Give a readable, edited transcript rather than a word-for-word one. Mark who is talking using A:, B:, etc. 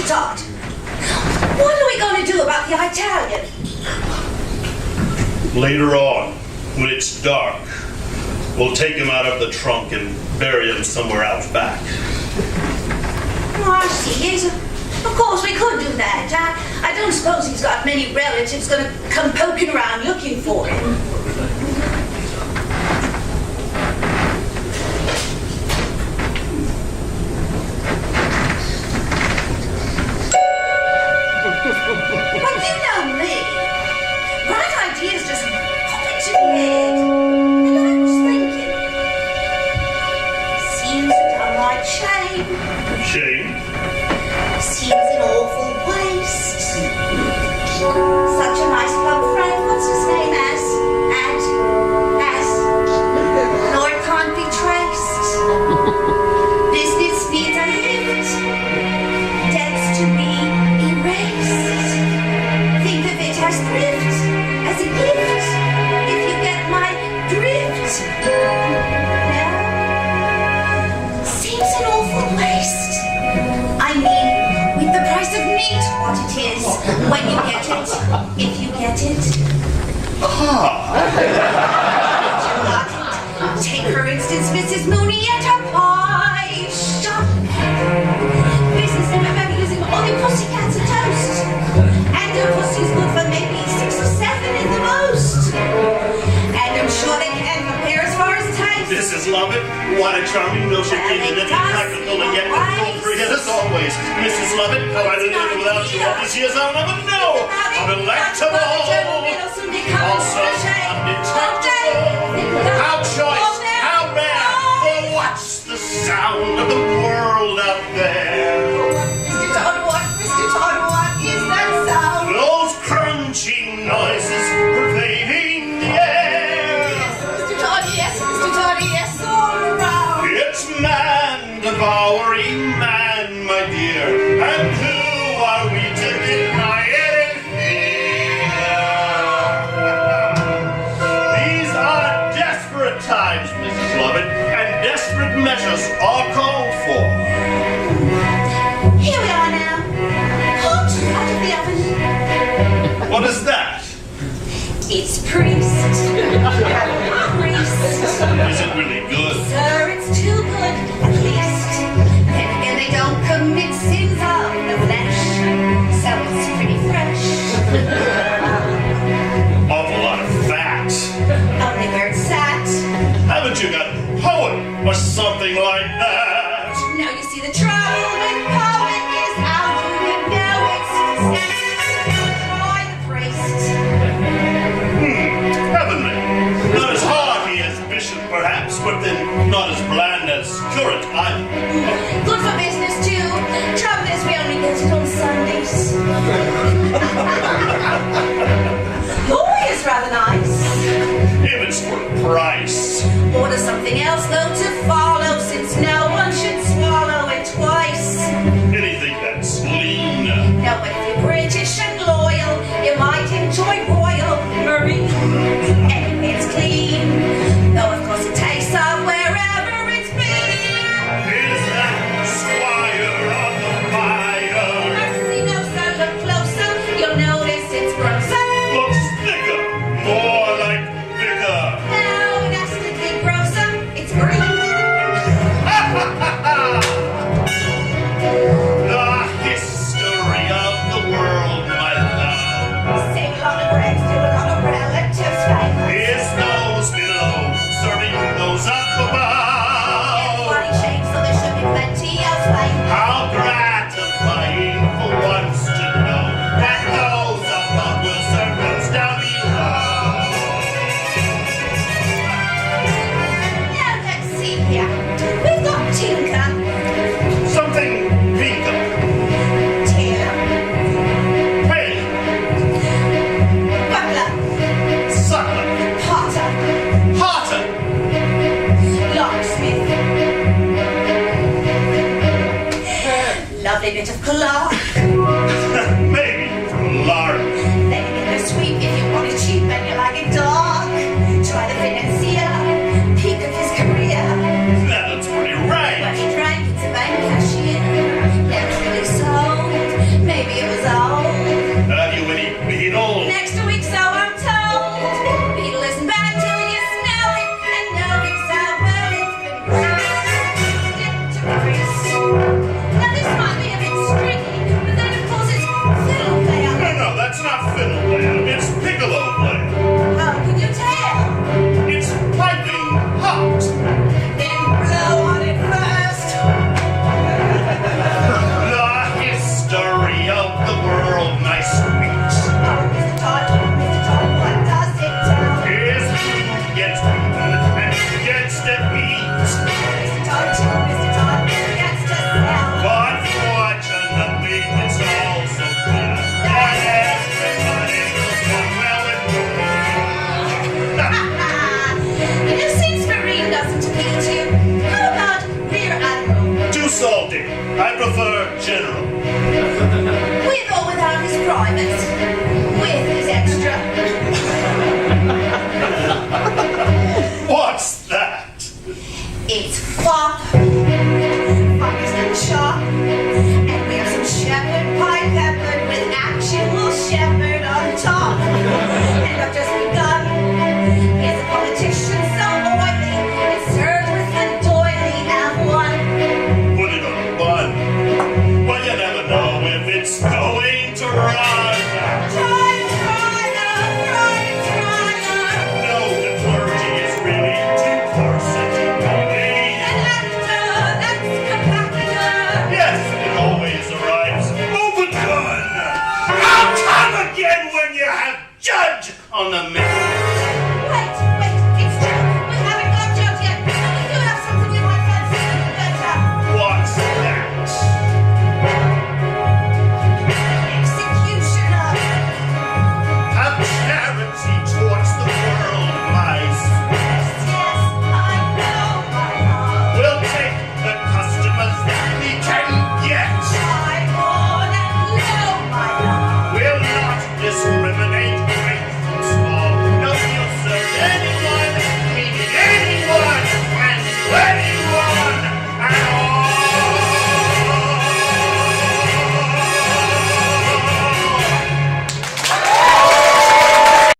A: Sweeney Todd, what are we going to do about the Italian?
B: Later on, when it's dark, we'll take him out of the trunk and bury him somewhere out back.
A: Oh, I see. Yes, of course, we could do that. I don't suppose he's got many relatives going to come poking around looking for him. But you know me. Bright ideas just pop into my head. And I was thinking, seems a downright shame.
B: Shame?
A: Seems an awful waste. Such a nice plump friend. What's his name? Nor it can't be traced. Business needs a lift. Debts to be erased. Think of it as thrift, as a gift. If you get my drift. No. Seems an awful waste. I mean, with the price of meat, what it is, when you get it, if you get it. Take, for instance, Mrs. Mooney and her pie shop. Business never better using all your pussycats and toast. And her pussy's good for maybe 6 or 7 at the most. And I'm sure they can compare as far as taste.
B: Mrs. Lovett, what a charming notion, infinite, practical, and yet appropriate as always. Mrs. Lovett, how I live without you all these years, I'll never know. I'm electable. Also, undetectable. How choice, how rare. For what's the sound of the world out there?
A: Mr. Todd, what is that sound?
B: Those crunching noises pervading the air.
A: Yes, Mr. Todd, yes, all around.
B: It's man devouring man, my dear. And who are we to deny anything? These are desperate times, Mrs. Lovett, and desperate measures are called for.
A: Here we are now. Hot out of the oven.
B: What is that?
A: It's priest. Priest.
B: Is it really good?
A: Sir, it's too good, at least. Then again, they don't commit sins of the flesh. So it's pretty fresh.
B: Awful lot of fat.
A: Only where it's sat.
B: Haven't you got poet or something like that?
A: Now you see the trouble with poet is how do you know it's try the priest.
B: Heavenly. Not as hearty as bishop, perhaps, but then not as bland as curate either.
A: Good for business too. Trouble is we only get it on Sundays. Boy is rather nice.
B: If it's for a price.
A: Order something else though to follow, since no one should swallow it twice.
B: Anything that's lean.
A: Now if you're British and loyal, you might enjoy royal marine. Anyway, it's clean, though of course it tastes of wherever it's been.
B: Is that squire on the fire?
A: Mercy, no sir, look closer, you'll notice it's grosser.
B: Looks thicker, more like bigger.
A: No, nasty grosser, it's green.
B: The history of the world, my love.
A: Sing a lot of bread, do a lot of relatives, famous.
B: Is those below serving those up above?
A: Everybody shakes, so there should be plenty of flame.
B: How gratifying for once to know that those above will serve those down below.
A: Now let's see here. We've got Tinker,
B: Something pinker.
A: Taylor,
B: Hey,
A: Butler,
B: suckler,
A: Potter,
B: hotter.
A: Locksmith. Lovely bit of cloth.
B: Maybe from Lark.
A: Then you get the sweep if you want it cheap and you like it dark. Try the financier, peak of his career.
B: That looks pretty right.
A: When he drank, it's a bank cashier. Never really sold.
B: I prefer general.
A: With or without his private? With his extra?